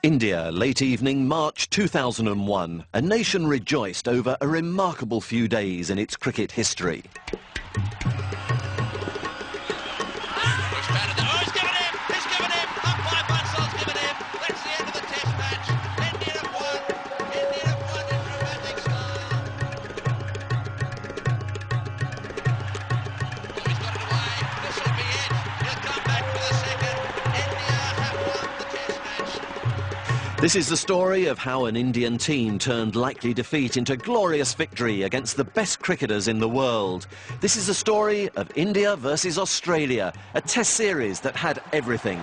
India, late evening, March 2001. A nation rejoiced over a remarkable few days in its cricket history. This is the story of how an Indian team turned likely defeat into glorious victory against the best cricketers in the world. This is the story of India versus Australia, a test series that had everything.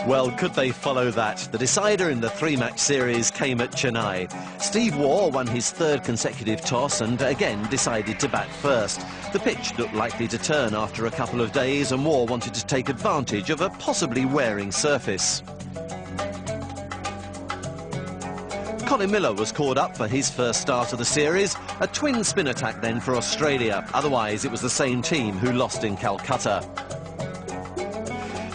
Well, could they follow that? The decider in the three-match series came at Chennai. Steve Waugh won his third consecutive toss and again decided to bat first. The pitch looked likely to turn after a couple of days and Waugh wanted to take advantage of a possibly wearing surface. Colin Miller was called up for his first start of the series. A twin spin attack then for Australia. Otherwise, it was the same team who lost in Calcutta.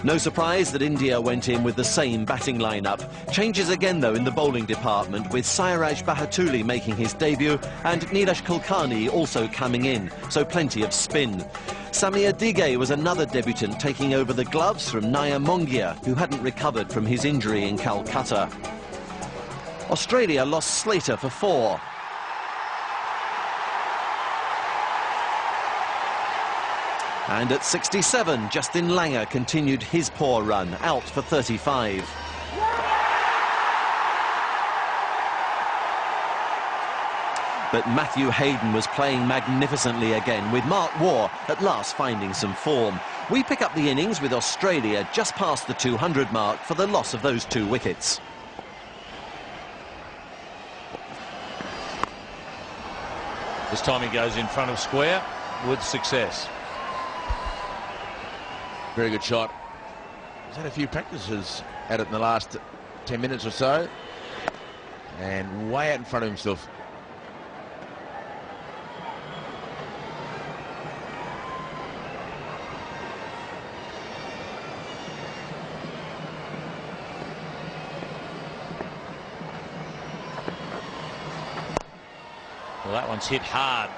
No surprise that India went in with the same batting lineup. Changes again, though, in the bowling department, with Sairaj Bahatuli making his debut and Neeraj Kulkarni also coming in, so plenty of spin. Samir Dige was another debutant taking over the gloves from Naya Mongia, who hadn't recovered from his injury in Calcutta. Australia lost Slater for 4. And at 67, Justin Langer continued his poor run, out for 35. But Matthew Hayden was playing magnificently again, with Mark Waugh at last finding some form. We pick up the innings with Australia just past the 200 mark for the loss of those 2 wickets. This time he goes in front of square with success. Very good shot. He's had a few practices at it in the last 10 minutes or so. And way out in front of himself. Well, that one's hit hard.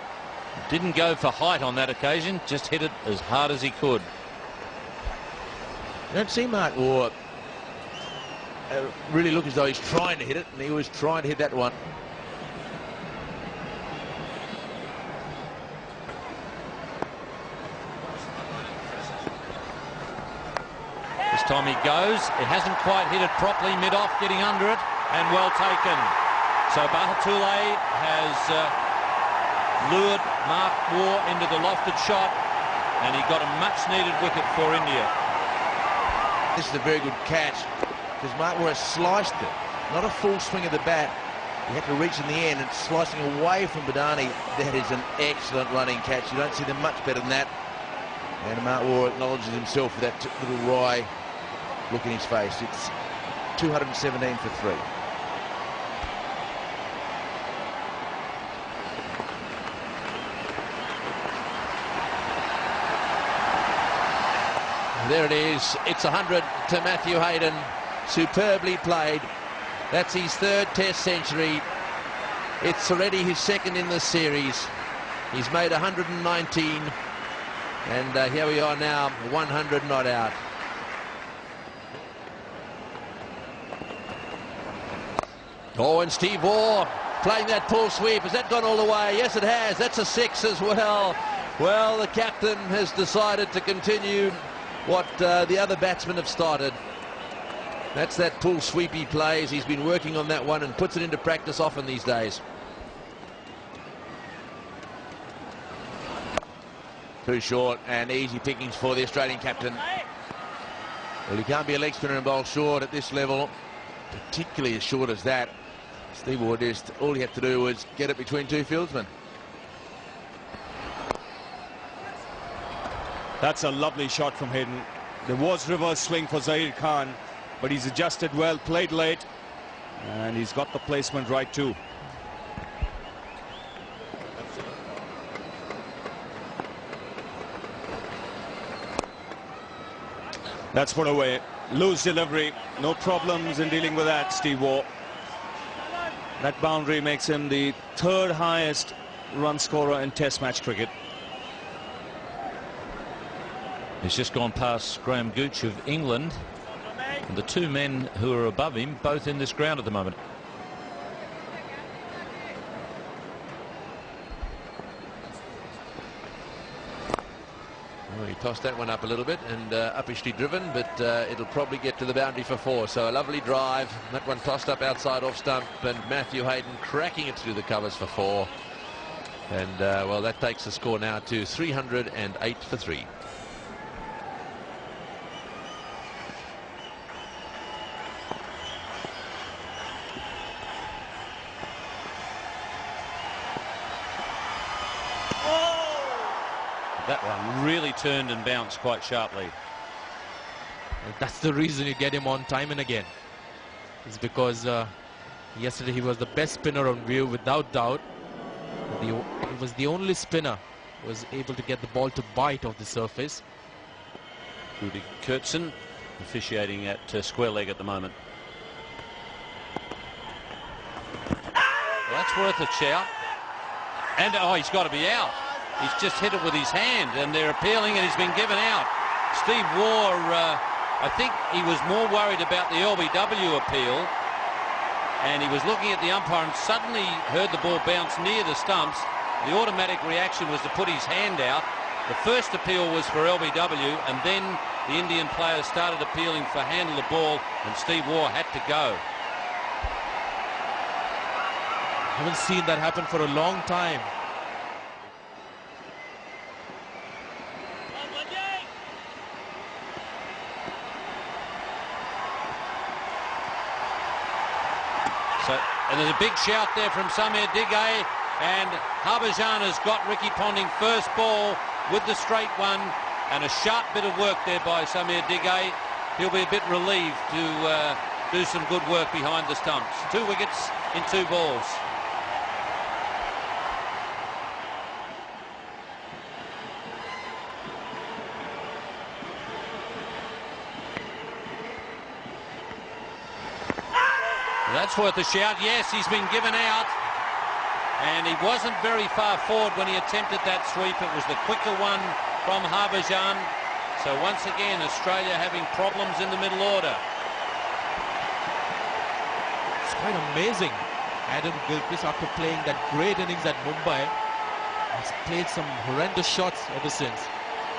Didn't go for height on that occasion, just hit it as hard as he could. You don't see Mark Waugh really look as though he's trying to hit it, and he was trying to hit that one. This time he goes. It hasn't quite hit it properly, mid-off, getting under it, and well taken. So Bahatuli has lured Mark Waugh into the lofted shot, and he got a much-needed wicket for India. This is a very good catch, because Mark Waugh sliced it. Not a full swing of the bat. He had to reach in the end, and slicing away from Badani. That is an excellent running catch. You don't see them much better than that. And Mark Waugh acknowledges himself for that little wry look in his face. It's 217 for 3. There it is. It's 100 to Matthew Hayden. Superbly played. That's his third Test century. It's already his second in the series. He's made 119. And here we are now, 100 not out. Oh, and Steve Waugh playing that pull sweep. Has that gone all the way? Yes, it has. That's a 6 as well. Well, the captain has decided to continue what the other batsmen have started. That's that pull sweep he plays. He's been working on that one and puts it into practice often these days. Too short and easy pickings for the Australian captain. Well, he can't be a leg spinner and bowl short at this level, particularly as short as that. Steve Waugh, just all he had to do was get it between two fieldsmen. That's a lovely shot from Hayden. There was reverse swing for Zahir Khan, but he's adjusted well, played late, and he's got the placement right too. That's put away. Loose delivery. No problems in dealing with that, Steve Waugh. That boundary makes him the third highest run scorer in Test match cricket. He's just gone past Graham Gooch of England. And the two men who are above him, both in this ground at the moment. Well, he tossed that one up a little bit and uppishly driven, but it'll probably get to the boundary for 4. So a lovely drive. That one tossed up outside off stump, and Matthew Hayden cracking it through the covers for 4. And well, that takes the score now to 308 for 3. That one really turned and bounced quite sharply. That's the reason you get him on time and again. It's because yesterday he was the best spinner on view without doubt. He was the only spinner who was able to get the ball to bite off the surface. Rudy Kurtzen officiating at square leg at the moment. Well, that's worth a shout. And oh, he's got to be out. He's just hit it with his hand, and they're appealing, and he's been given out. Steve Waugh, I think he was more worried about the LBW appeal, and he was looking at the umpire and suddenly heard the ball bounce near the stumps. The automatic reaction was to put his hand out. The first appeal was for LBW, and then the Indian players started appealing for handle the ball, and Steve Waugh had to go. I haven't seen that happen for a long time. And there's a big shout there from Samir Digay, and Harbhajan has got Ricky Ponting first ball with the straight one, and a sharp bit of work there by Samir Digay. He'll be a bit relieved to do some good work behind the stumps. 2 wickets in 2 balls. That's worth a shout. Yes, he's been given out, and he wasn't very far forward when he attempted that sweep. It was the quicker one from Harbhajan. So once again, Australia having problems in the middle order. It's quite amazing. Adam Gilchrist, after playing that great innings at Mumbai, has played some horrendous shots ever since.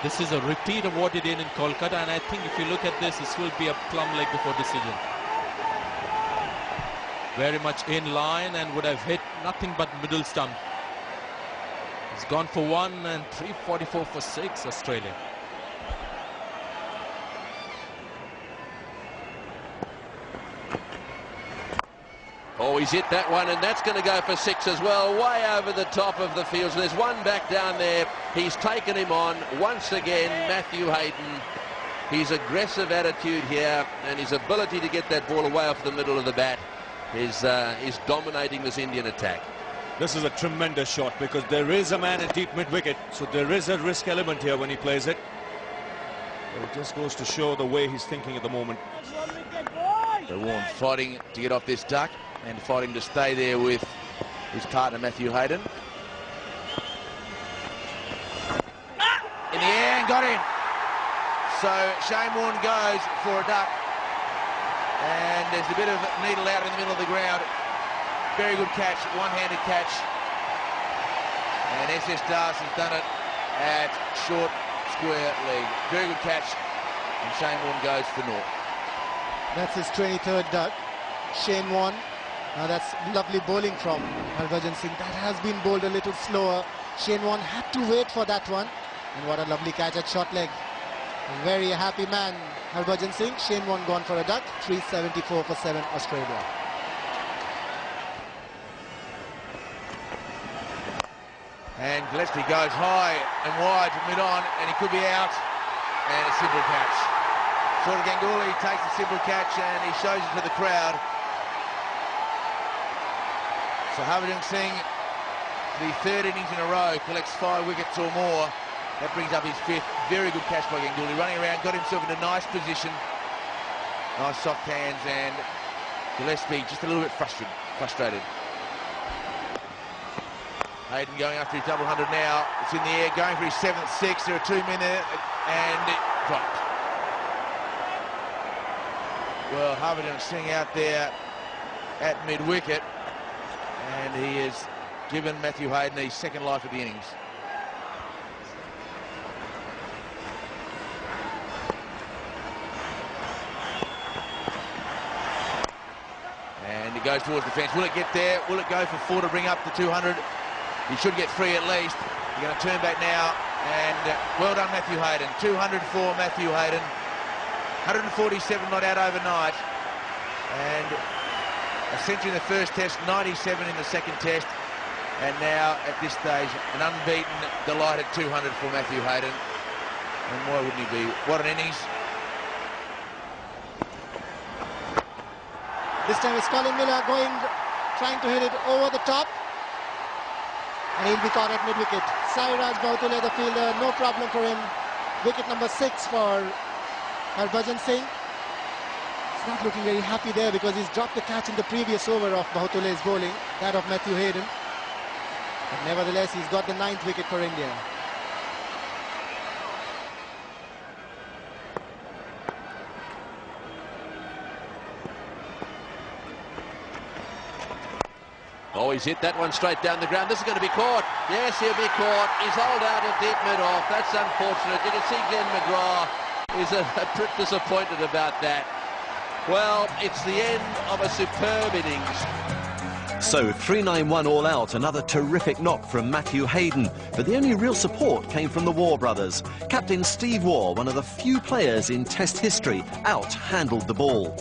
This is a repeat of what he did in Kolkata, and I think if you look at this will be a plum leg before decision. Very much in line and would have hit nothing but middle stump. He's gone for 1 and 344 for 6, Australia. Oh, he's hit that one, and that's going to go for 6 as well, way over the top of the field. So there's one back down there. He's taken him on once again, Matthew Hayden. His aggressive attitude here and his ability to get that ball away off the middle of the bat is dominating this Indian attack. This is a tremendous shot because there is a man at deep mid-wicket, so there is a risk element here when he plays it. It just goes to show the way he's thinking at the moment. So Warren fighting to get off this duck and fighting to stay there with his partner Matthew Hayden. In the air and got in. So Shane Warne goes for a duck. And there's a bit of needle out in the middle of the ground. Very good catch, one-handed catch. And SS Das has done it at short square leg. Very good catch. And Shane Warne goes for naught. That's his 23rd duck. Shane Warne. Now that's lovely bowling from Harbhajan Singh. That has been bowled a little slower. Shane Warne had to wait for that one. And what a lovely catch at short leg. A very happy man, Harbhajan Singh. Shane Warne gone for a duck. 374 for 7 Australia. And Gillespie goes high and wide to mid-on, and he could be out. And a simple catch. Sort of Ganguly takes a simple catch and he shows it to the crowd. So Harbhajan Singh, the third innings in a row, collects 5 wickets or more. That brings up his 5th. Very good catch by Ganguly. Running around, got himself in a nice position. Nice soft hands, and Gillespie just a little bit frustrated. Hayden going after his double 100 now. It's in the air, going for his 7th 6. There are 2 men there, and it dropped. Well, Harbhajan Singh out there at mid-wicket, and he has given Matthew Hayden his 2nd life of the innings. And he goes towards the fence. Will it get there? Will it go for 4 to bring up the 200? He should get 3 at least. He's going to turn back now, and well done, Matthew Hayden. 200 for Matthew Hayden. 147 not out overnight, and a century in the first test, 97 in the second test, and now at this stage an unbeaten, delighted 200 for Matthew Hayden. And why wouldn't he be? What an innings. This time it's Colin Miller trying to hit it over the top, and he'll be caught at mid-wicket. Sairaj Bahutule, the fielder, no problem for him. Wicket number 6 for Harbhajan Singh. He's not looking very happy there because he's dropped the catch in the previous over of Bahutule's bowling, that of Matthew Hayden. But nevertheless, he's got the 9th wicket for India. Oh, he's hit that one straight down the ground. This is going to be caught. Yes, he'll be caught. He's holed out at deep mid-off. That's unfortunate. You can see Glenn McGrath is a bit disappointed about that. Well, it's the end of a superb innings. So 391 all out, another terrific knock from Matthew Hayden, but the only real support came from the Waugh brothers. Captain Steve Waugh, one of the few players in Test history, out-handled the ball.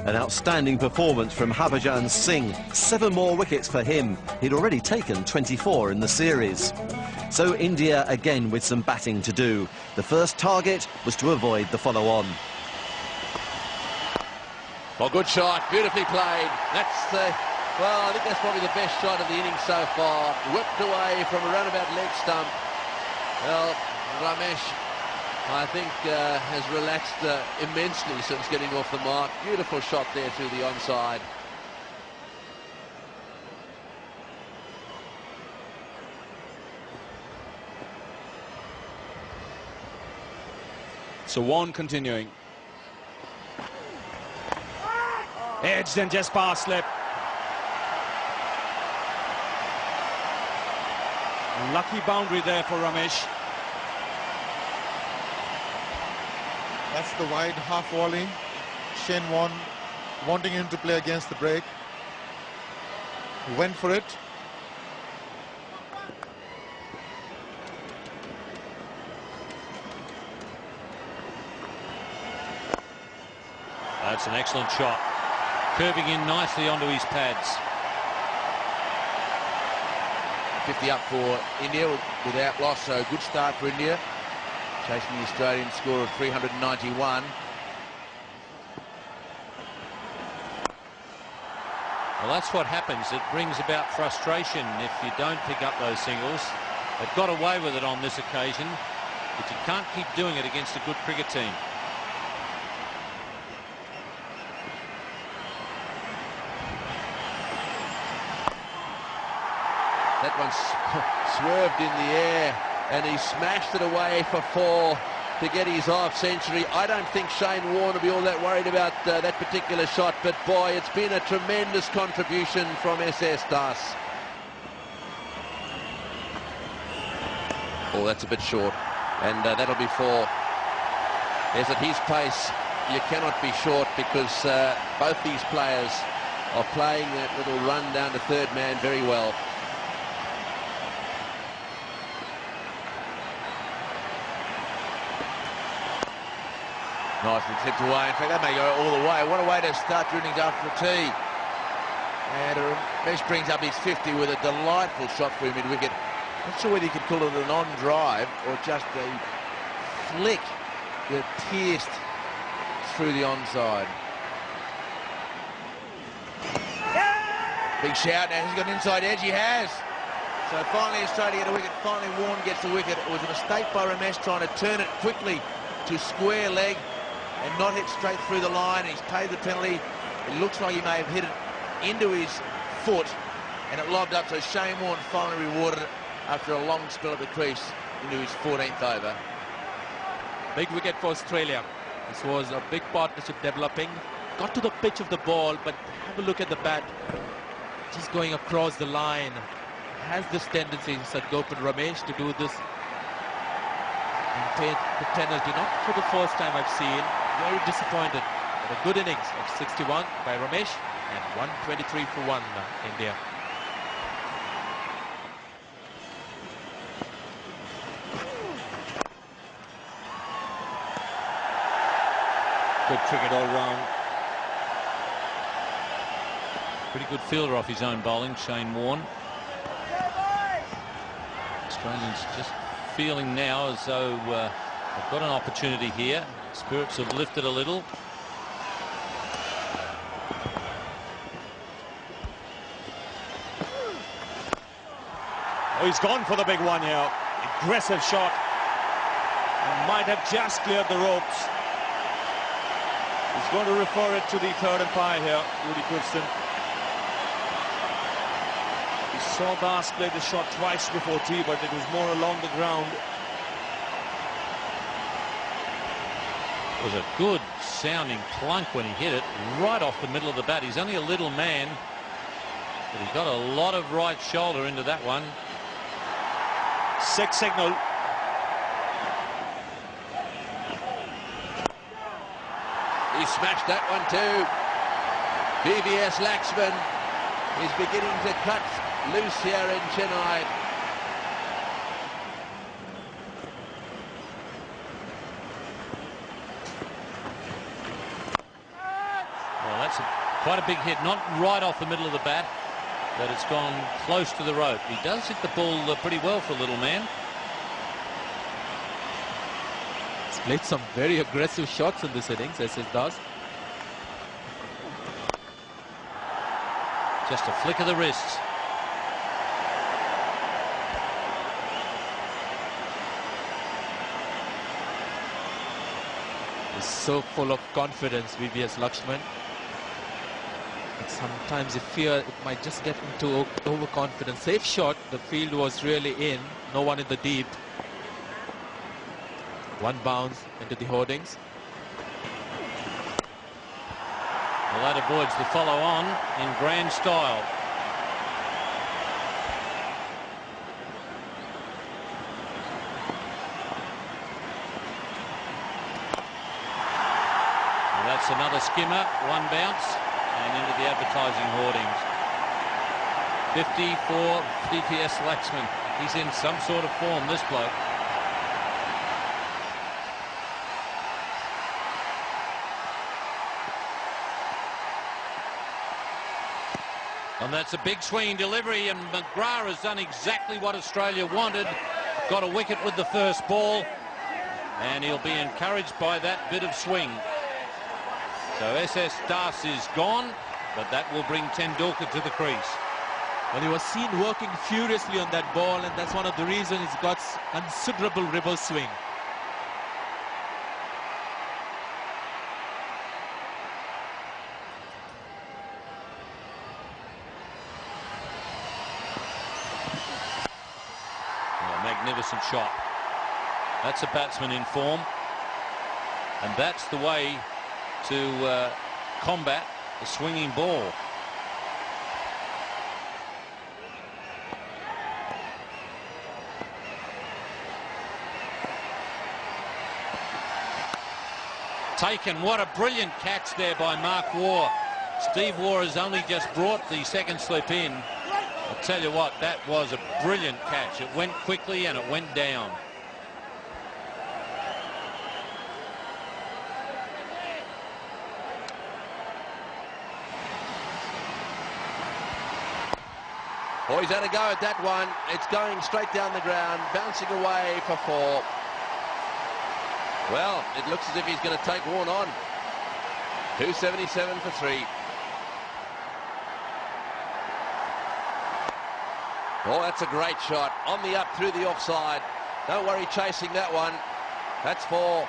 An outstanding performance from Harbhajan Singh, 7 more wickets for him. He'd already taken 24 in the series. So India again with some batting to do. The first target was to avoid the follow-on. Well, good shot, beautifully played. That's the, well, I think that's probably the best shot of the innings so far. Whipped away from around about leg stump. Well, Ramesh, I think, has relaxed immensely since getting off the mark. Beautiful shot there through the onside. So Warne continuing. Edged and just past slip. Lucky boundary there for Ramesh. That's the wide half volley. Shane Warne wanting him to play against the break. He went for it. That's an excellent shot. Curving in nicely onto his pads. 50 up for India without loss, so good start for India. Chasing the Australian score of 391. Well, that's what happens. It brings about frustration if you don't pick up those singles. They've got away with it on this occasion. but you can't keep doing it against a good cricket team. That one swerved in the air, and he smashed it away for 4 to get his half century. I don't think Shane Warne will be all that worried about that particular shot, but boy, it's been a tremendous contribution from SS Das. Oh, that's a bit short, and that'll be 4. As at his pace, you cannot be short, because both these players are playing that little run down to third man very well. Nicely tipped away. In fact, that may go all the way. What a way to start your innings after the tee. And Ramesh brings up his 50 with a delightful shot for him mid-wicket. Not sure whether you could call it an on-drive or just a flick that pierced through the onside. Big shout now. He's got an inside edge. He has. So finally Australia get a wicket. Finally Warne gets the wicket. It was a mistake by Ramesh trying to turn it quickly to square leg and not hit straight through the line. He's paid the penalty. It looks like he may have hit it into his foot and it lobbed up, so Shane Warne finally rewarded it after a long spell at the crease into his 14th over. Big wicket for Australia. This was a big partnership developing. Got to the pitch of the ball, but have a look at the bat. Just going across the line. Has this tendency, said Gopal Ramesh, to do this and pay the penalty. Not for the first time I've seen. Very disappointed. But a good innings of 61 by Ramesh and 123 for 1 India. Good cricket all round. Pretty good fielder off his own bowling, Shane Warne. Australians just feeling now as though they've got an opportunity here. Spirits have lifted a little. Oh, he's gone for the big one here. Aggressive shot. And might have just cleared the ropes. He's going to refer it to the third umpire here, Rudy Crookston. We saw Das play the shot twice before tee, but it was more along the ground. It was a good sounding plunk when he hit it right off the middle of the bat. He's only a little man, but he got a lot of right shoulder into that one. 6 signal. He smashed that one too. VVS Laxman is beginning to cut loose here in Chennai. Well, that's quite a big hit. Not right off the middle of the bat, but it's gone close to the rope. He does hit the ball pretty well for a little man. He's played some very aggressive shots in this innings, as it does. Just a flick of the wrists. He's so full of confidence, VVS Laxman. But sometimes you fear it might just get into overconfidence. Safe shot. The field was really in. No one in the deep. One bounce into the hoardings. Well, that avoids the follow-on in grand style. Well, that's another skimmer, one bounce, and into the advertising hoardings. 50 for VVS Laxman. He's in some sort of form, this bloke. And that's a big swinging delivery, and McGrath has done exactly what Australia wanted. Got a wicket with the first ball, and he'll be encouraged by that bit of swing. So SS Das is gone, but that will bring Tendulkar to the crease. Well, he was seen working furiously on that ball, and that's one of the reasons he's got considerable reverse swing. magnificent shot. That's a batsman in form, and that's the way to combat the swinging ball. Taken. What a brilliant catch there by Mark Waugh. Steve Waugh has only just brought the second slip in. I'll tell you what, that was a brilliant catch. It went quickly and it went down. Oh, he's had a go at that one. It's going straight down the ground, bouncing away for 4. Well, it looks as if he's going to take Warne on. 277 for 3. Oh, that's a great shot. On the up through the offside. Don't worry chasing that one. That's for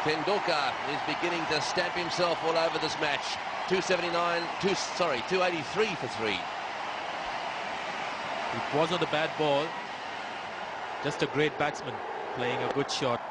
Tendulkar. He's beginning to stamp himself all over this match. 283 for 3. It wasn't a bad ball. Just a great batsman playing a good shot.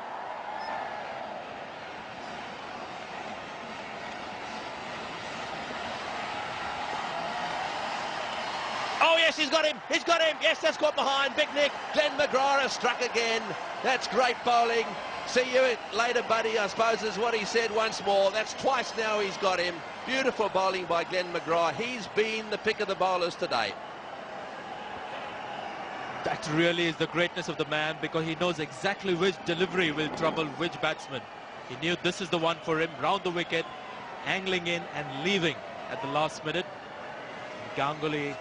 Oh, yes, he's got him. He's got him. Yes, that's got behind. Big Nick. Glenn McGrath has struck again. That's great bowling. See you later, buddy, I suppose is what he said once more. That's twice now he's got him. Beautiful bowling by Glenn McGrath. He's been the pick of the bowlers today. That really is the greatness of the man, because he knows exactly which delivery will trouble which batsman. He knew this is the one for him, round the wicket, angling in and leaving at the last minute. Ganguly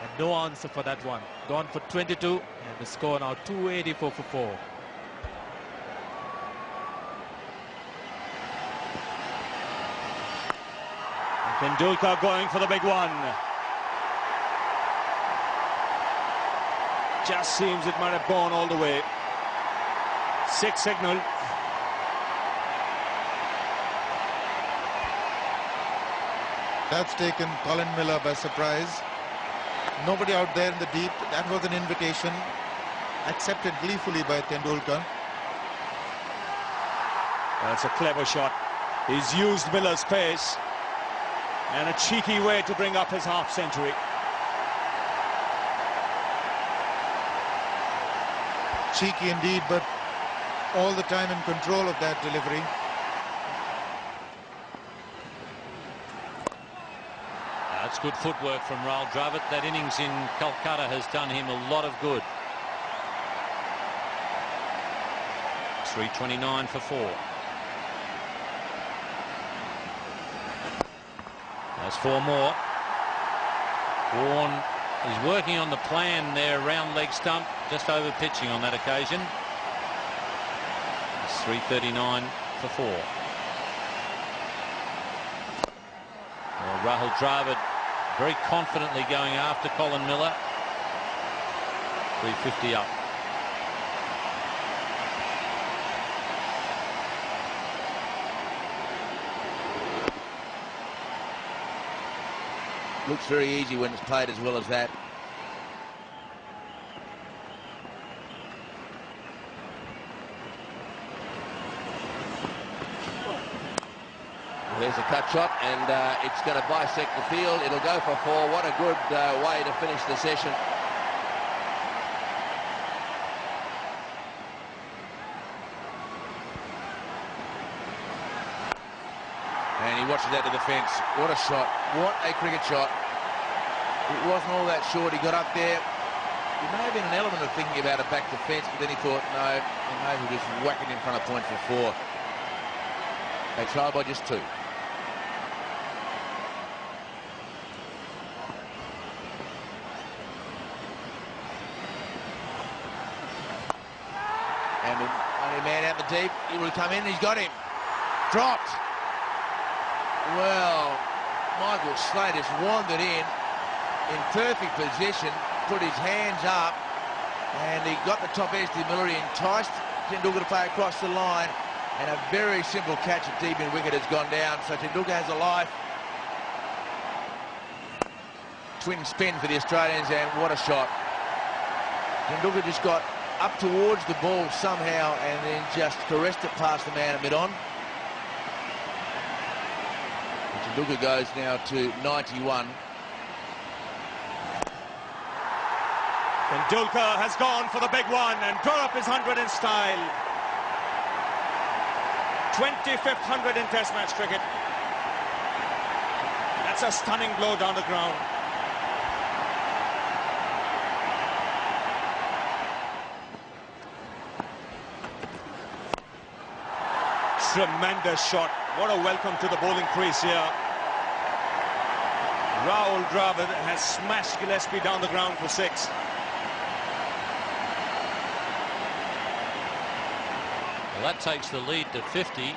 had no answer for that one. Gone for 22, and the score now 284 for 4. Tendulkar going for the big one. Just seems it might have gone all the way. 6 signal. That's taken Colin Miller by surprise. Nobody out there in the deep. That was an invitation accepted gleefully by Tendulkar. That's a clever shot. He's used Miller's pace and a cheeky way to bring up his half century. Cheeky indeed, but all the time in control of that delivery. That's good footwork from Rahul Dravid. That innings in Kolkata has done him a lot of good. 329 for 4. That's 4 more. Warne is working on the plan there, round leg stump, just over pitching on that occasion. It's 339 for 4. Well, Rahul Dravid very confidently going after Colin Miller. 350 up. Looks very easy when it's played as well as that. There's a cut shot, and it's going to bisect the field. It'll go for 4. What a good way to finish the session. And he watches that to the fence. What a shot. What a cricket shot. It wasn't all that short. He got up there. There may have been an element of thinking about it back to fence, but then he thought, no, he may as well just whack it in front of point for 4. They trailed by just 2. And with only a man out the deep, he will come in. He's got him. Dropped. Well, Michael Slater just wandered in perfect position, put his hands up, and he got the top edge to the middle. He enticed Tendulkar to play across the line, and a very simple catch at deep in wicket has gone down. So Tendulkar has a life. Twin spin for the Australians, and what a shot. Tendulkar just got up towards the ball somehow and then just caressed it past the man at mid-on. Tendulkar goes now to 91. Tendulkar has gone for the big one and drawn up his 100 in style. 25th 100 in Test match cricket. That's a stunning blow down the ground. Tremendous shot. What a welcome to the bowling crease here. Rahul Dravid has smashed Gillespie down the ground for 6. Well, that takes the lead to 50.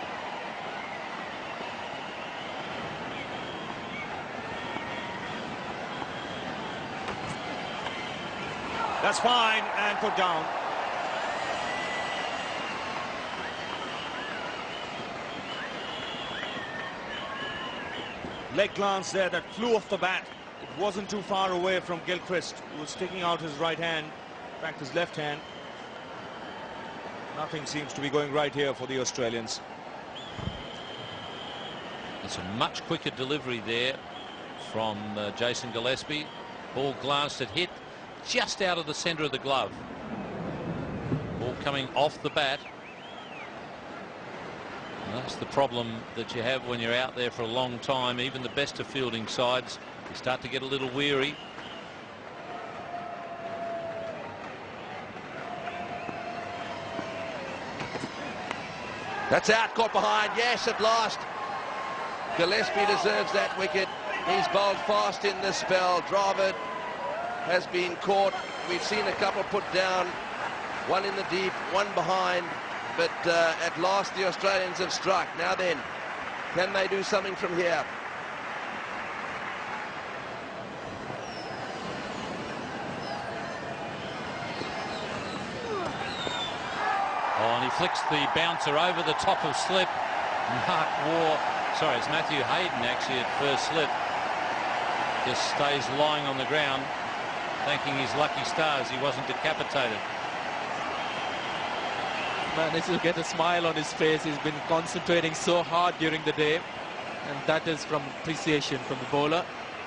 That's fine and put down. Leg glance there that flew off the bat. It wasn't too far away from Gilchrist, who was sticking out his right hand, in fact his left hand. Nothing seems to be going right here for the Australians. It's a much quicker delivery there from Jason Gillespie. Ball glanced at hit just out of the centre of the glove. Ball coming off the bat. And that's the problem that you have when you're out there for a long time. Even the best of fielding sides, you start to get a little weary. That's out, caught behind. Yes, at last. Gillespie deserves that wicket. He's bowled fast in this spell. Dravid has been caught. We've seen a couple put down. One in the deep, one behind. But at last the Australians have struck. Now then, can they do something from here? Oh, and he flicks the bouncer over the top of slip. Mark Waugh, sorry, it's Matthew Hayden actually at first slip. Just stays lying on the ground, thanking his lucky stars he wasn't decapitated. Managed to get a smile on his face. He's been concentrating so hard during the day, and that is from appreciation from the bowler,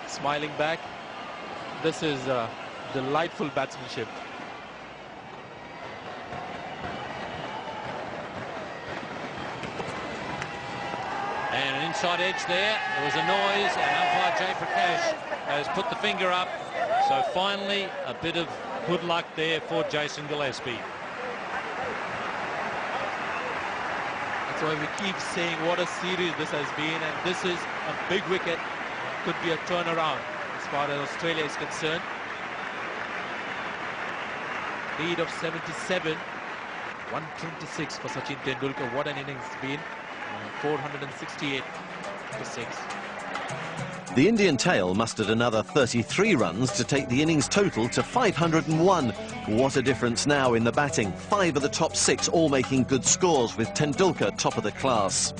smiling back. This is delightful batsmanship. And an inside edge there. There was a noise, and umpire Jay Prakash has put the finger up. So finally, a bit of good luck there for Jason Gillespie. That's why we keep saying what a series this has been, and this is a big wicket. Could be a turnaround as far as Australia is concerned. Lead of 77, 126 for Sachin Tendulkar. What an innings it's been. 468 for 6. The Indian tail mustered another 33 runs to take the innings total to 501. What a difference now in the batting. 5 of the top 6 all making good scores, with Tendulkar top of the class.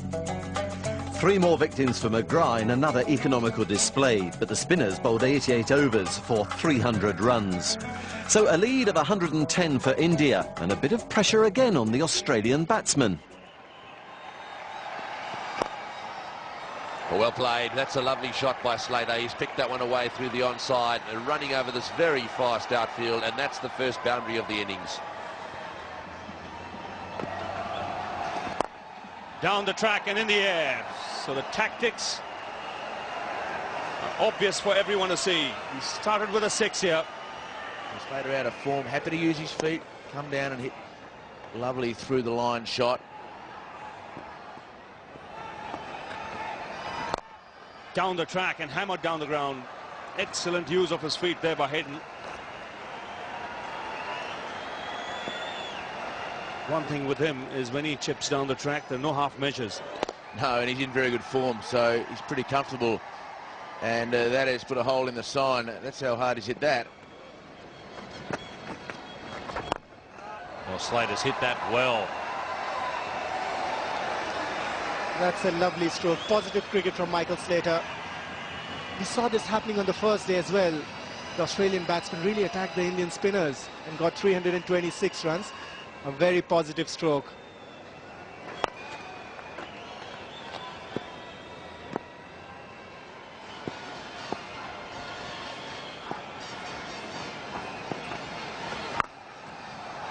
3 more victims for McGrath in another economical display, but the spinners bowled 88 overs for 300 runs. So a lead of 110 for India, and a bit of pressure again on the Australian batsmen. Well played. That's a lovely shot by Slater. He's picked that one away through the onside and running over this very fast outfield, and that's the first boundary of the innings. Down the track and in the air. So the tactics are obvious for everyone to see. He started with a 6 here. Slater out of form, happy to use his feet, come down and hit lovely through the line shot. Down the track and hammered down the ground. Excellent use of his feet there by Hayden. One thing with him is when he chips down the track, there are no half measures. No, and he's in very good form, so he's pretty comfortable. And that has put a hole in the sign. That's how hard he's hit that. Well, Slater's hit that well. That's a lovely stroke. Positive cricket from Michael Slater. We saw this happening on the first day as well. the Australian batsman really attacked the Indian spinners and got 326 runs. A very positive stroke.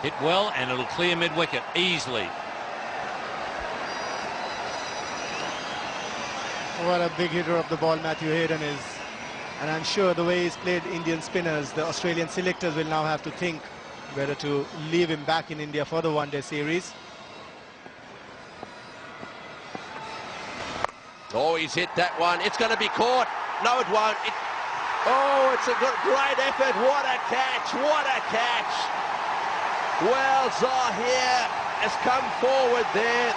Hit well, and it'll clear mid-wicket easily. What a big hitter of the ball Matthew Hayden is. And I'm sure the way he's played Indian spinners, the Australian selectors will now have to think whether to leave him back in India for the one-day series. Oh, he's hit that one. It's going to be caught. No, it won't. Oh, it's a great effort. What a catch. What a catch. Well, Zahir has come forward there.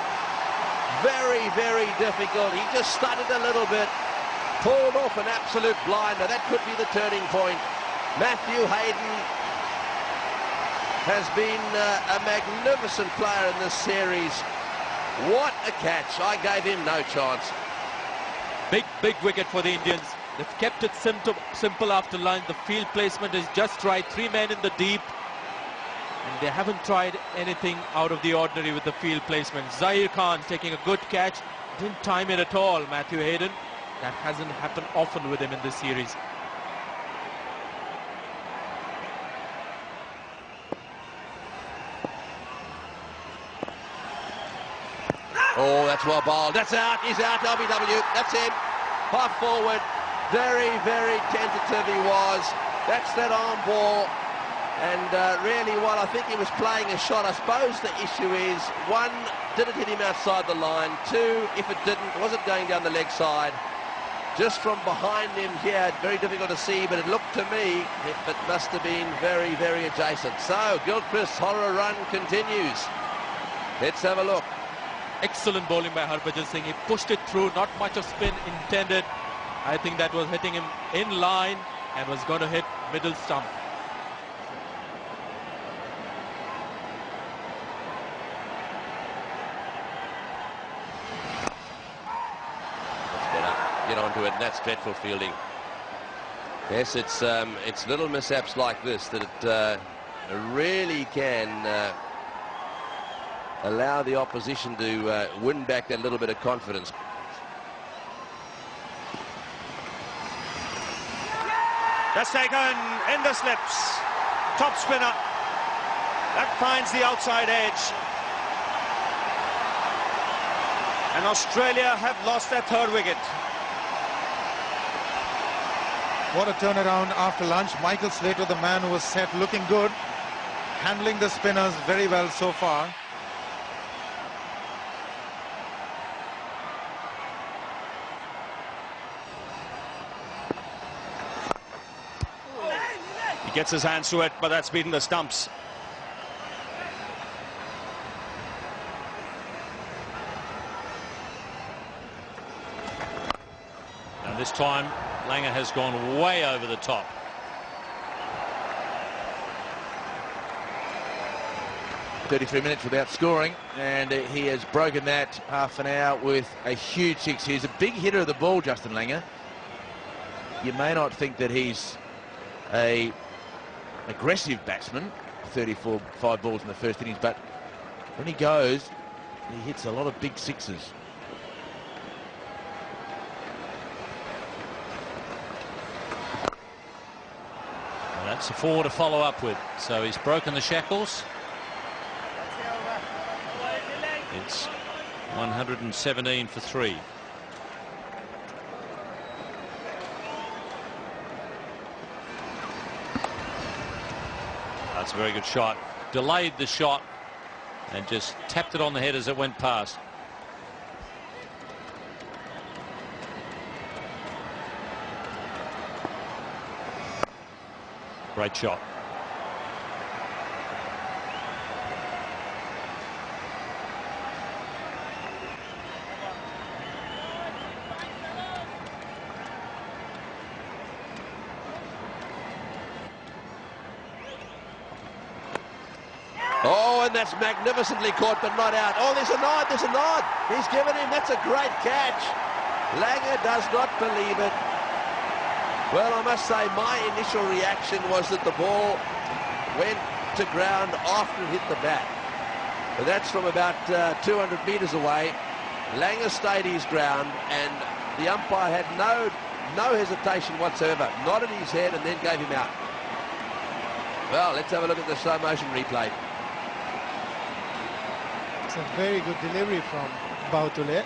Very, very difficult. He just stuttered a little bit. Pulled off an absolute blinder. That could be the turning point. Matthew Hayden has been a magnificent player in this series. What a catch. I gave him no chance. Big wicket for the Indians. They've kept it simple after line. The field placement is just right. 3 men in the deep. And they haven't tried anything out of the ordinary with the field placement. Zahir Khan taking a good catch. Didn't time it at all, Matthew Hayden. That hasn't happened often with him in this series. Oh, that's well bowled. That's out. He's out. LBW. That's him. Half forward. Very, very tentative he was. That's that arm ball. And really, while I think he was playing a shot, I suppose the issue is, 1, did it hit him outside the line? 2, if it didn't, was it going down the leg side? Just from behind him here, very difficult to see, but it looked to me it must have been very, very adjacent. So, Gilchrist's horror run continues. Let's have a look. Excellent bowling by Harbhajan Singh. He pushed it through, not much of spin intended. I think that was hitting him in line and was going to hit middle stump. Get onto it, and that's dreadful fielding. Yes, it's little mishaps like this that it really can allow the opposition to win back that little bit of confidence. That's taken in the slips. Top spinner. That finds the outside edge. And Australia have lost their 3rd wicket. What a turnaround after lunch. Michael Slater, the man who was set, looking good, handling the spinners very well so far. He gets his hands to it, but that's beaten the stumps. And this time, Langer has gone way over the top. "33 minutes without scoring, and he has broken that half an hour with a huge 6. He's a big hitter of the ball, Justin Langer. You may not think that he's a aggressive batsman, 5 balls in the first innings, but when he goes, he hits a lot of big 6s. That's a 4 to follow up with. So he's broken the shackles. It's 117 for 3. That's a very good shot. Delayed the shot and just tapped it on the head as it went past. Great shot. Oh, and that's magnificently caught, but not out. Oh, there's a nod, there's a nod. He's given him, that's a great catch. Langer does not believe it. Well, I must say my initial reaction was that the ball went to ground after it hit the bat. But that's from about 200 metres away. Langer stayed his ground, and the umpire had no hesitation whatsoever. Nodded his head and then gave him out. Well, let's have a look at the slow motion replay. It's a very good delivery from Bahutule.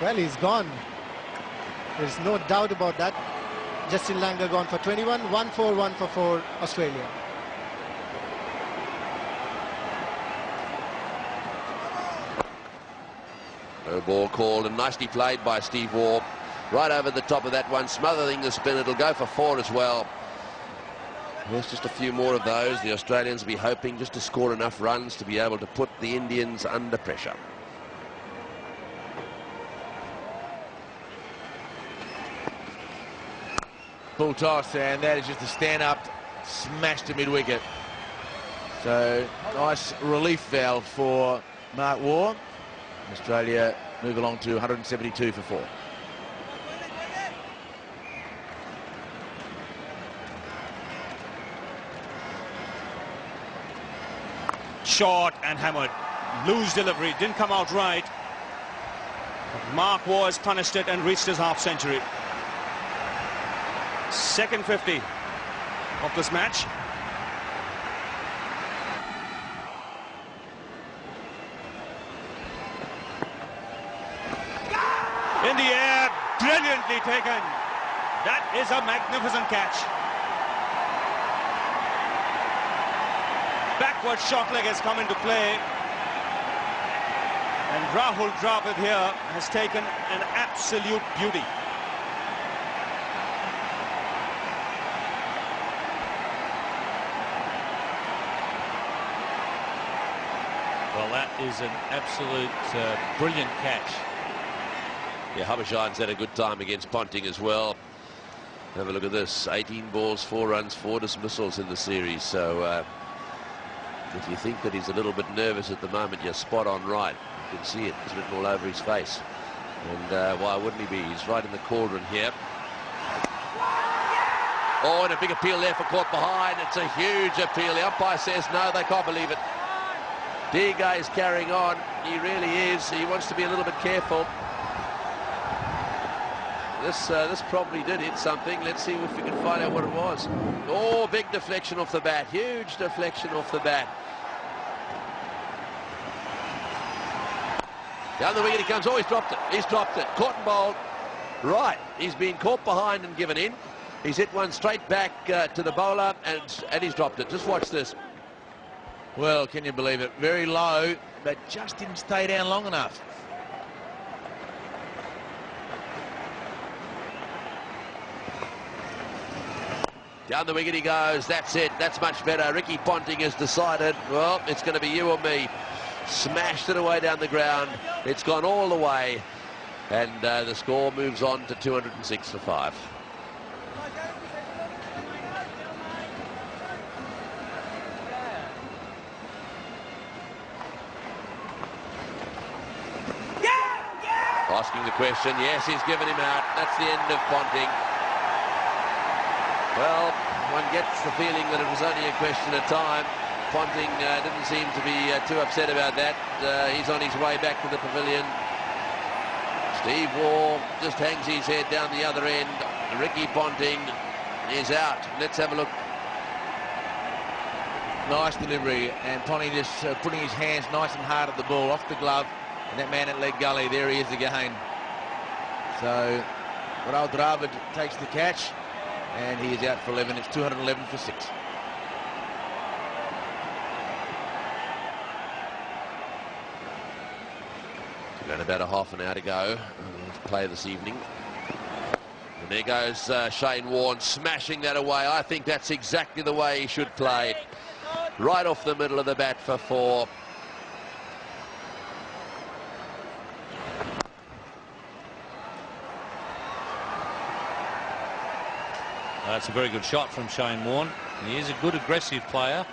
Well, he's gone. There's no doubt about that. Justin Langer gone for 21, 1-4, 1-for-4, Australia. No ball called, and nicely played by Steve Waugh. Right over the top of that one, smothering the spin. It'll go for 4 as well. There's just a few more of those. The Australians will be hoping just to score enough runs to be able to put the Indians under pressure. Full toss, and that is just a stand-up smash to mid-wicket. So, nice relief valve for Mark Waugh. Australia move along to 172 for 4. Short and hammered. Loose delivery, didn't come out right. Mark Waugh has punished it and reached his half-century. Second 50 of this match. In the air, brilliantly taken. That is a magnificent catch. Backward short leg has come into play. And Rahul Dravid here has taken an absolute beauty. Well, that is an absolute brilliant catch. Yeah, Habashan's had a good time against Ponting as well. Have a look at this. 18 balls, 4 runs, 4 dismissals in the series. So if you think that he's a little bit nervous at the moment, you're spot on right. You can see it. It's written all over his face. And why wouldn't he be? He's right in the cauldron here. Oh, and a big appeal there for caught behind. It's a huge appeal. The umpire says no, they can't believe it. Diga is carrying on. He really is. He wants to be a little bit careful. This probably did hit something. Let's see if we can find out what it was. Oh, big deflection off the bat. Huge deflection off the bat. Down the wicket he comes. Oh, he's dropped it. He's dropped it. Caught and bowled. Right. He's been caught behind and given in. He's hit one straight back to the bowler, and he's dropped it. Just watch this. Well, can you believe it? Very low, but just didn't stay down long enough. Down the wicket he goes. That's it. That's much better. Ricky Ponting has decided, well, it's going to be you or me. Smashed it away down the ground. It's gone all the way. And the score moves on to 206 for 5. Asking the question. Yes, he's given him out. That's the end of Ponting. Well, one gets the feeling that it was only a question of time. Ponting didn't seem to be too upset about that. He's on his way back to the pavilion. Steve Waugh just hangs his head down the other end. Ricky Ponting is out. Let's have a look. Nice delivery, and Ponting just putting his hands nice and hard at the ball, off the glove. And that man at leg gully, there he is again. So Rahul Dravid takes the catch, and he is out for 11. It's 211 for 6. Got about a half an hour to go to play this evening. And there goes Shane Warne smashing that away. I think that's exactly the way he should play. Right off the middle of the bat for 4. That's a very good shot from Shane Warne. He is a good aggressive player.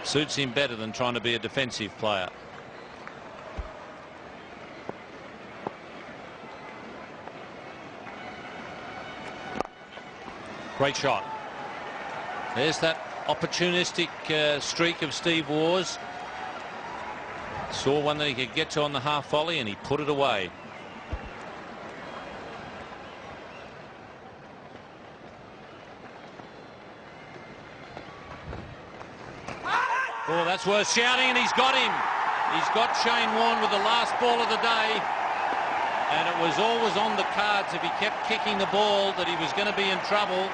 Suits him better than trying to be a defensive player. Great shot. There's that opportunistic streak of Steve Waugh's. Saw one that he could get to on the half volley and he put it away. Oh, that's worth shouting, and he's got him. He's got Shane Warne with the last ball of the day. And it was always on the cards if he kept kicking the ball that he was going to be in trouble.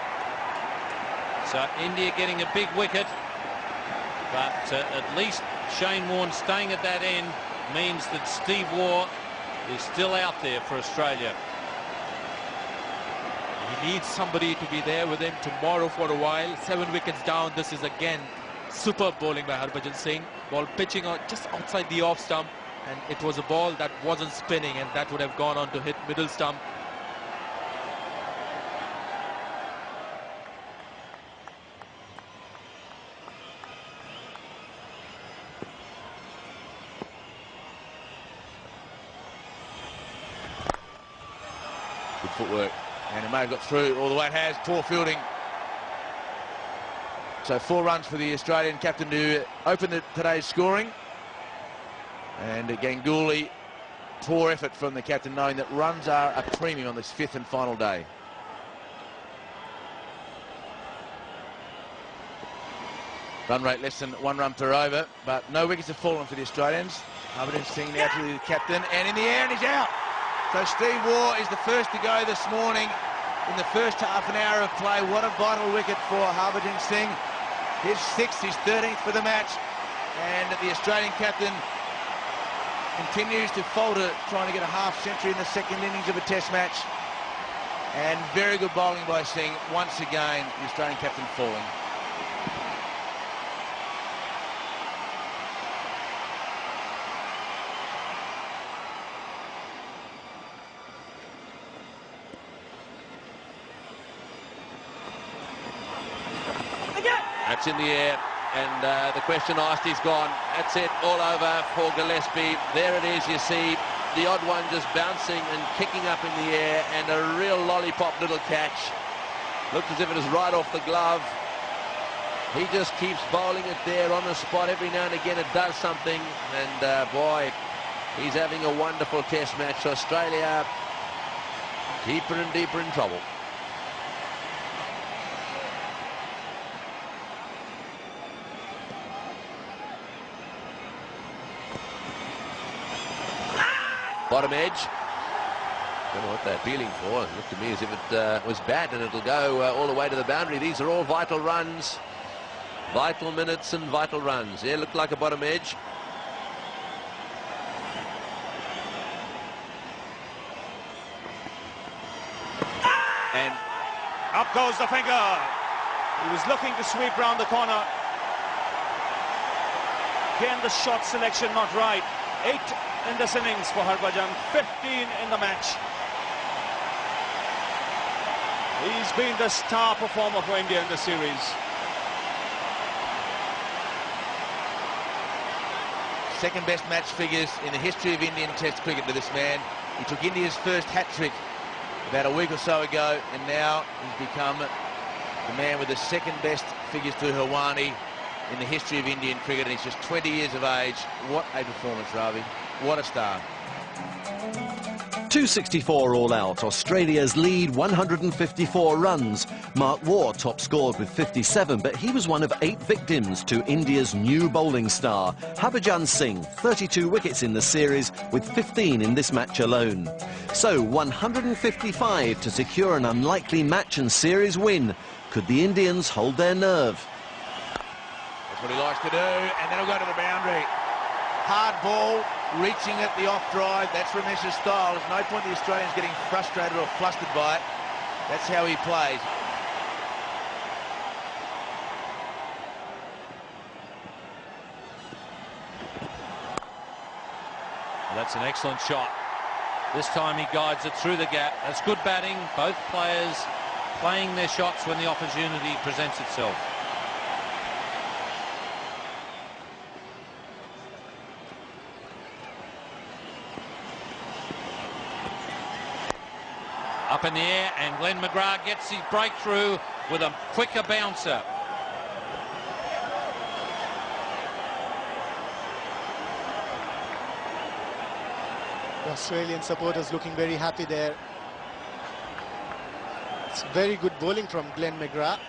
So India getting a big wicket. But at least Shane Warne staying at that end means that Steve Waugh is still out there for Australia. He needs somebody to be there with him tomorrow for a while. 7 wickets down. This is again superb bowling by Harbhajan Singh. Ball pitching out just outside the off stump, and it was a ball that wasn't spinning, and that would have gone on to hit middle stump. Good footwork, and it may have got through all the way. It has. Poor fielding. So 4 runs for the Australian captain to open today's scoring. And Ganguly, poor effort from the captain, knowing that runs are a premium on this 5th and final day. Run rate less than 1 run per over, but no wickets have fallen for the Australians. Harbhajan Singh now to the captain, and in the air, and he's out. So Steve Waugh is the first to go this morning in the first half an hour of play. What a vital wicket for Harbhajan Singh. His 6th, his 13th for the match, and the Australian captain continues to falter, trying to get a half-century in the second innings of a test match. And very good bowling by Singh. Once again, the Australian captain falling. That's in the air, and the question asked is gone. That's it, all over for Gillespie. There it is, you see the odd one just bouncing and kicking up in the air, and a real lollipop little catch. Looked as if it was right off the glove. He just keeps bowling it there on the spot. Every now and again it does something, and boy, he's having a wonderful test match. Australia deeper and deeper in trouble. Bottom edge. Don't know what they're appealing for. It looked to me as if it was bad, and it'll go all the way to the boundary. These are all vital runs. Vital minutes and vital runs. Yeah, looked like a bottom edge. And up goes the finger. He was looking to sweep round the corner. Again, the shot selection not right. 8 in this innings for Harbhajan, 15 in the match. He's been the star performer for India in the series. Second best match figures in the history of Indian Test cricket to this man. He took India's first hat-trick about a week or so ago, and now he's become the man with the second best figures to Hirwani in the history of Indian cricket, and he's just 20 years of age. What a performance, Ravi. What a star. 264 all out, Australia's lead 154 runs. Mark Waugh top scored with 57, but he was one of 8 victims to India's new bowling star, Harbhajan Singh, 32 wickets in the series with 15 in this match alone. So 155 to secure an unlikely match and series win. Could the Indians hold their nerve? That's what he likes to do, and then he'll go to the boundary. Hard ball, reaching at the off drive. That's Ramesh's style. There's no point the Australians getting frustrated or flustered by it. That's how he plays. Well, that's an excellent shot. This time he guides it through the gap. That's good batting. Both players playing their shots when the opportunity presents itself. Up in the air, and Glenn McGrath gets his breakthrough. with a quicker bouncer. The Australian supporters looking very happy there. It's very good bowling from Glenn McGrath.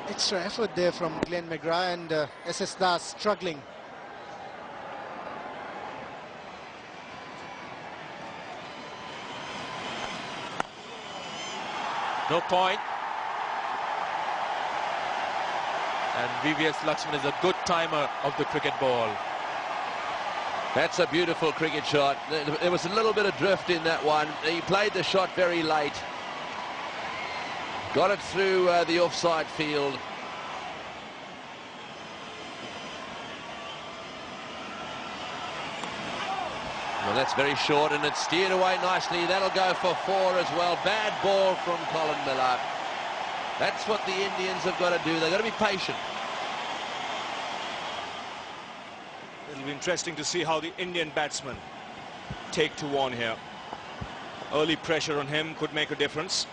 Extra effort there from Glenn McGrath, and SS Das struggling. No point. And VVS Lakshman is a good timer of the cricket ball. That's a beautiful cricket shot. There was a little bit of drift in that one. He played the shot very late. Got it through the offside field. Well, that's very short, and it's steered away nicely. That'll go for 4 as well. Bad ball from Colin Miller. That's what the Indians have got to do. They've got to be patient. It'll be interesting to see how the Indian batsmen take to one here. Early pressure on him could make a difference.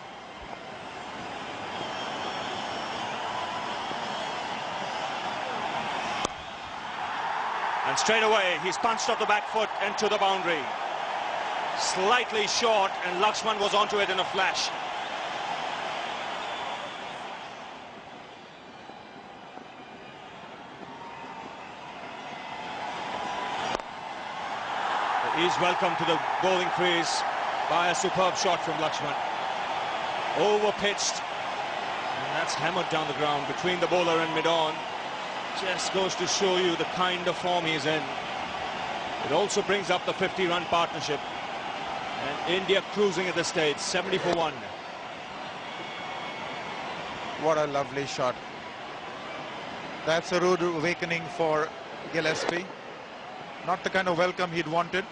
And straight away, he's punched off the back foot into the boundary. Slightly short, and Lakshman was onto it in a flash. He's welcome to the bowling crease by a superb shot from Lakshman. Over-pitched, and that's hammered down the ground between the bowler and mid-on. Just goes to show you the kind of form he's in. It also brings up the 50-run partnership. And India cruising at this stage, 70 for 1. What a lovely shot. That's a rude awakening for Gillespie. Not the kind of welcome he'd wanted.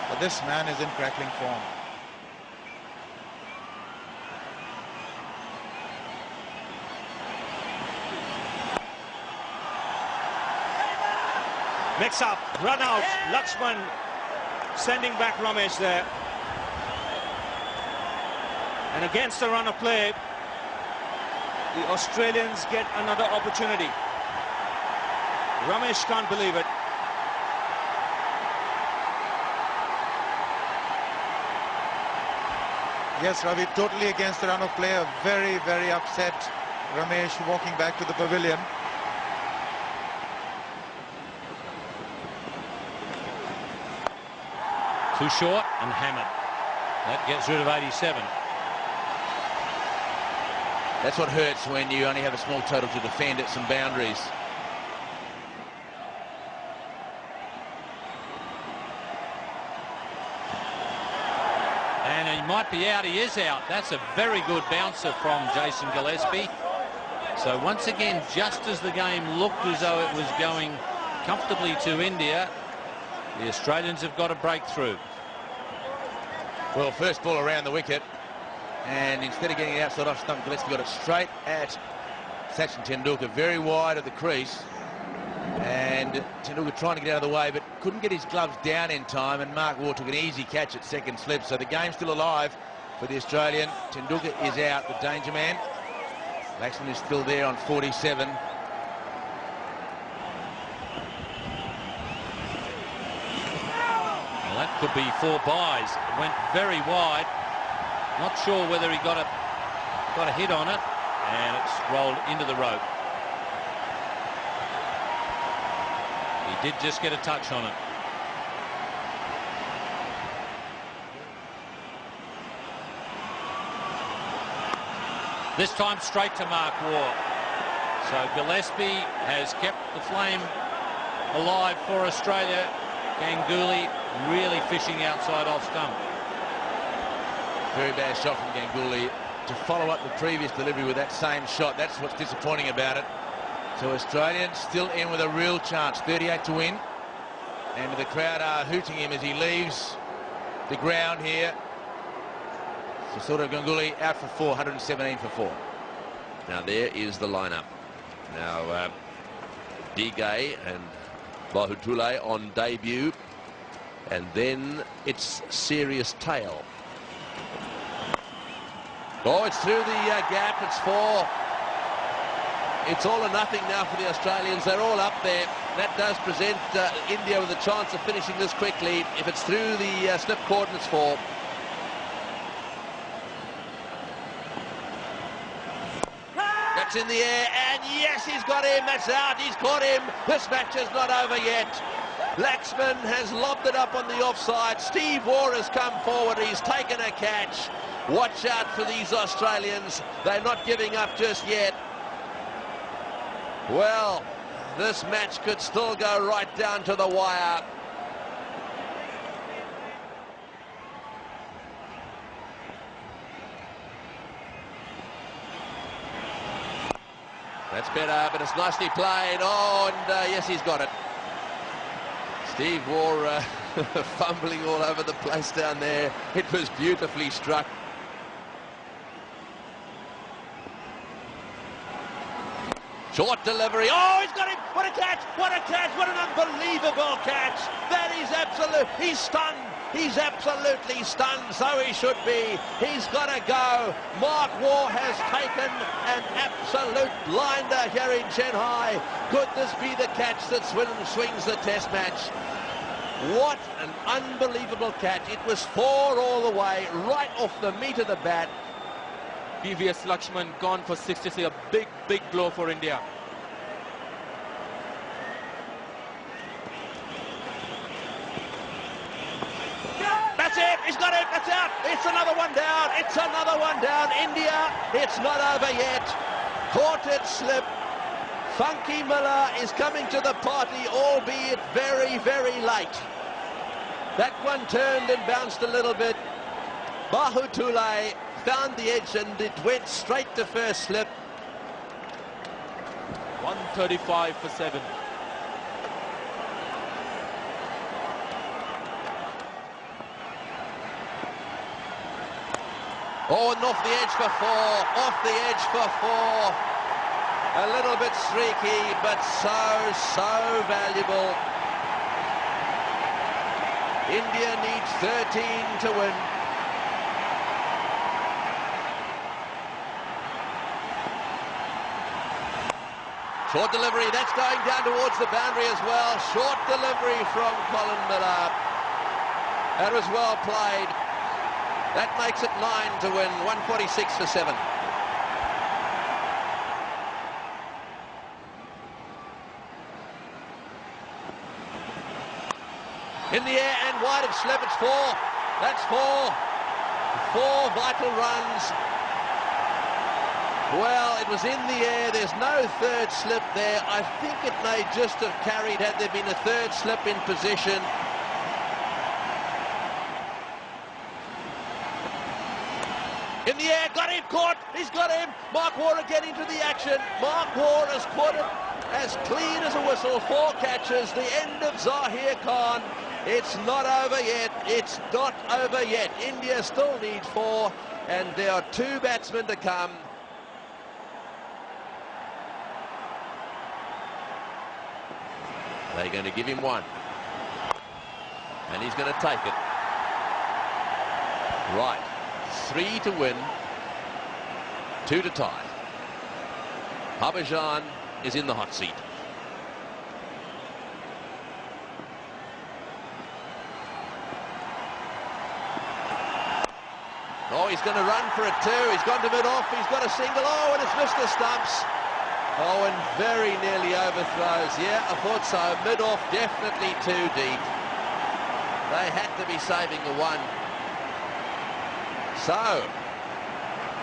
But this man is in crackling form. Mix up, run out, Lakshman sending back Ramesh there. And against the run of play, the Australians get another opportunity. Ramesh can't believe it. Yes, Ravi, totally against the run of play. A very, very upset Ramesh walking back to the pavilion. Too short and hammered. That gets rid of 87. That's what hurts when you only have a small total to defend at some boundaries. And he might be out. He is out. That's a very good bouncer from Jason Gillespie. So once again, just as the game looked as though it was going comfortably to India, the Australians have got a breakthrough. Well, first ball around the wicket, and instead of getting it outside off stump, Gillespie got it straight at Sachin Tendulkar, very wide of the crease. And Tendulkar trying to get out of the way, but couldn't get his gloves down in time, and Mark Waugh took an easy catch at second slip. So the game's still alive for the Australian. Tendulkar is out, the danger man. Laxman is still there on 47. That could be 4 byes. It went very wide. Not sure whether he got a hit on it, and it's rolled into the rope. He did just get a touch on it. This time straight to Mark Waugh. So Gillespie has kept the flame alive for Australia. Ganguly really fishing outside off stump. Very bad shot from Ganguly to follow up the previous delivery with that same shot. That's what's disappointing about it. So Australians still in with a real chance, 38 to win. And the crowd are hooting him as he leaves the ground here. So Saurav Ganguly out for 4, 117 for 4. Now there is the lineup. Now Digay and Bahutule on debut, and then it's Serious Tail. Oh, it's through the gap. It's 4. It's all or nothing now for the Australians. They're all up there. That does present India with a chance of finishing this quickly. If it's through the slip coordinates 4. That's in the air, and yes, he's got him. That's out. He's caught him. This match is not over yet. Laxman has lobbed it up on the offside. Steve Waugh has come forward. He's taken a catch. Watch out for these Australians. They're not giving up just yet. Well, this match could still go right down to the wire. That's better, but it's nicely played. Oh, and yes, he's got it. Steve Waugh fumbling all over the place down there. It was beautifully struck. Short delivery. Oh, he's got him. What a catch. What a catch. What an unbelievable catch. That is absolute. He's stunned. He's absolutely stunned. So he should be. He's got to go. Mark Waugh has taken an absolute blinder here in Chennai. Could this be the catch that swings the test match? What an unbelievable catch. It was 4 all the way, right off the meat of the bat. VVS Lakshman gone for 60. A big, big blow for India. That's it. He's got it. That's out. It's another one down. It's another one down. India, it's not over yet. Caught it slip. Funky Miller is coming to the party, albeit very, very late. That one turned and bounced a little bit. Bahutule found the edge and it went straight to first slip. 135 for 7. Oh, and off the edge for 4. Off the edge for 4. A little bit streaky, but so valuable. India needs 13 to win. Short delivery, that's going down towards the boundary as well. Short delivery from Colin Miller. That was well played. That makes it 9 to win, 146 for 7. In the air and wide of slip, it's 4. That's 4. 4 vital runs. Well, it was in the air. There's no third slip there. I think it may just have carried had there been a third slip in position. In the air, got him, caught. He's got him. Mark Waugh getting into the action. Mark Waugh has caught it as clean as a whistle. 4 catches. The end of Zahir Khan. It's not over yet. It's not over yet. India still need 4, and there are 2 batsmen to come. They're going to give him 1. And he's going to take it. Right. 3 to win. 2 to tie. Harbhajan is in the hot seat. Oh, he's going to run for it too. He's gone to mid-off. He's got a single. Oh, and it's missed the stumps. Oh, and very nearly overthrows. Yeah, I thought so. Mid-off, definitely too deep. They had to be saving the 1. So,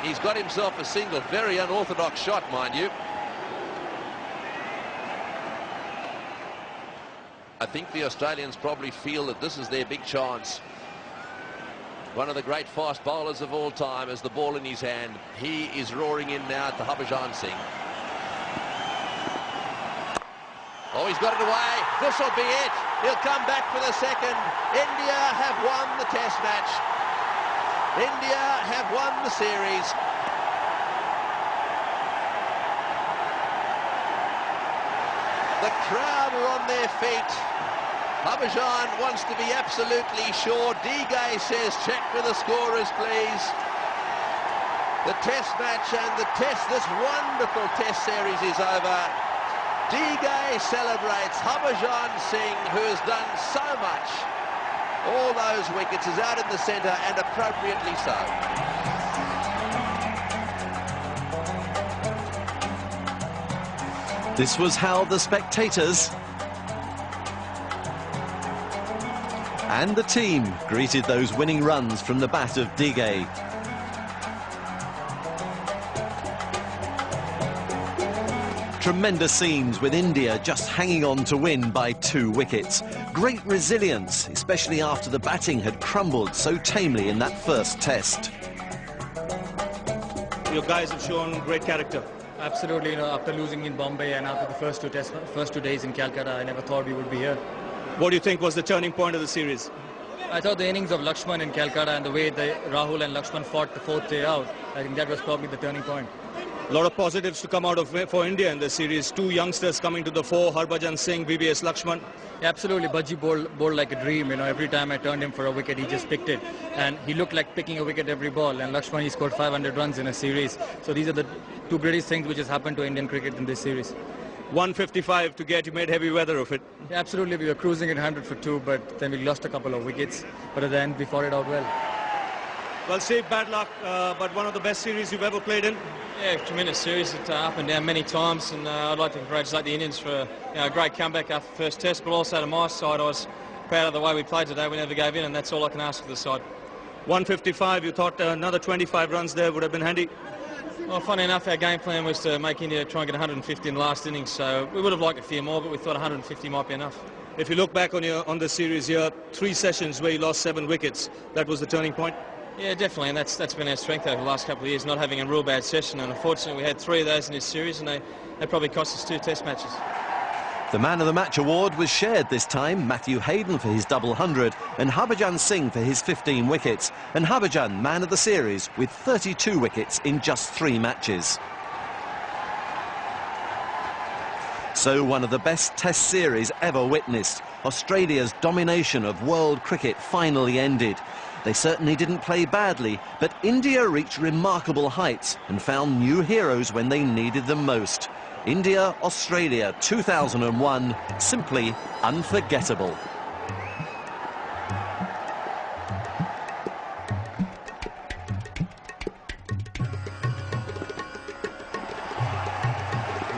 he's got himself a single. Very unorthodox shot, mind you. I think the Australians probably feel that this is their big chance. One of the great fast bowlers of all time has the ball in his hand. He is roaring in now to Harbhajan Singh. Oh, he's got it away. This will be it. He'll come back for the second. India have won the test match. India have won the series. The crowd are on their feet. Harbhajan wants to be absolutely sure. D. Gay says, check with the scorers, please. The test match and this wonderful test series is over. D-Gay celebrates. Harbhajan Singh, who has done so much, all those wickets, is out in the centre, and appropriately so. This was how the spectators and the team greeted those winning runs from the bat of D-Gay. Tremendous scenes with India just hanging on to win by 2 wickets. Great resilience, especially after the batting had crumbled so tamely in that first test. Your guys have shown great character. Absolutely, you know, after losing in Bombay and after the first two days in Calcutta, I never thought we would be here. What do you think was the turning point of the series? I thought the innings of Lakshman in Calcutta and the way Rahul and Lakshman fought the 4th day out, I think that was probably the turning point. A lot of positives to come out of for India in this series. 2 youngsters coming to the fore, Harbhajan Singh, VVS Lakshman. Yeah, absolutely, Bhaji bowled like a dream. You know, every time I turned him for a wicket, he just picked it. And he looked like picking a wicket every ball. And Lakshman, he scored 500 runs in a series. So these are the 2 British things which has happened to Indian cricket in this series. 155 to get, you made heavy weather of it. Yeah, absolutely, we were cruising at 100 for 2, but then we lost a couple of wickets. But at the end, we fought it out well. Well, Steve, bad luck, but one of the best series you've ever played in. Yeah, tremendous series. It's up and down many times, and I'd like to congratulate the Indians for a great comeback after the first test, but also to my side, I was proud of the way we played today. We never gave in, and that's all I can ask of the side. 155, you thought another 25 runs there would have been handy? Well, funny enough, our game plan was to make India try and get 150 in the last innings, so we would have liked a few more, but we thought 150 might be enough. If you look back on the series here, 3 sessions where you lost 7 wickets, that was the turning point? Yeah, definitely, and that's been our strength over the last couple of years, not having a real bad session, and unfortunately we had 3 of those in this series, and they probably cost us 2 test matches. The Man of the Match award was shared this time, Matthew Hayden for his double 100 and Harbhajan Singh for his 15 wickets, and Harbhajan man of the series with 32 wickets in just 3 matches. So one of the best test series ever witnessed. Australia's domination of world cricket finally ended. They certainly didn't play badly, but India reached remarkable heights and found new heroes when they needed them most. India, Australia 2001, simply unforgettable.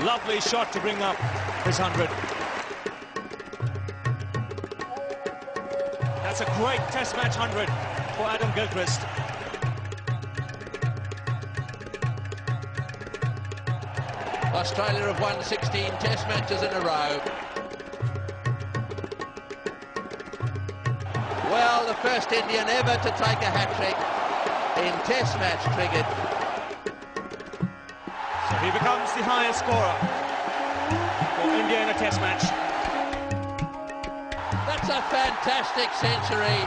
Lovely shot to bring up his 100. That's a great test match 100 for Adam Gilchrist. Australia have won 16 test matches in a row. Well, the first Indian ever to take a hat-trick in test match cricket. So he becomes the highest scorer for India in a test match. That's a fantastic century.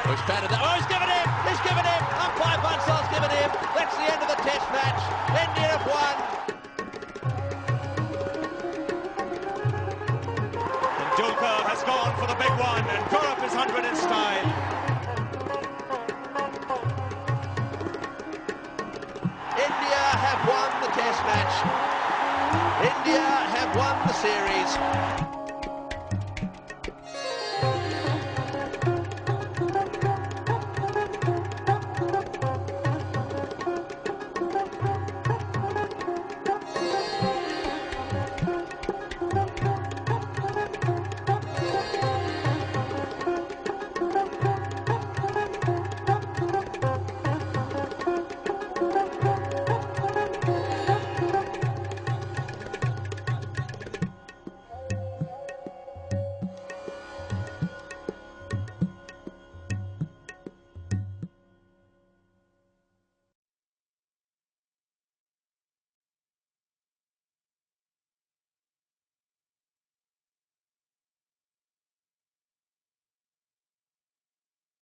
He's batted that. Oh, he's given him! He's given him! Umpire Bunsal's given him! That's the end of the test match. India have won. Tendulkar has gone for the big one and got up his 100 in style. India have won the test match. India have won the series.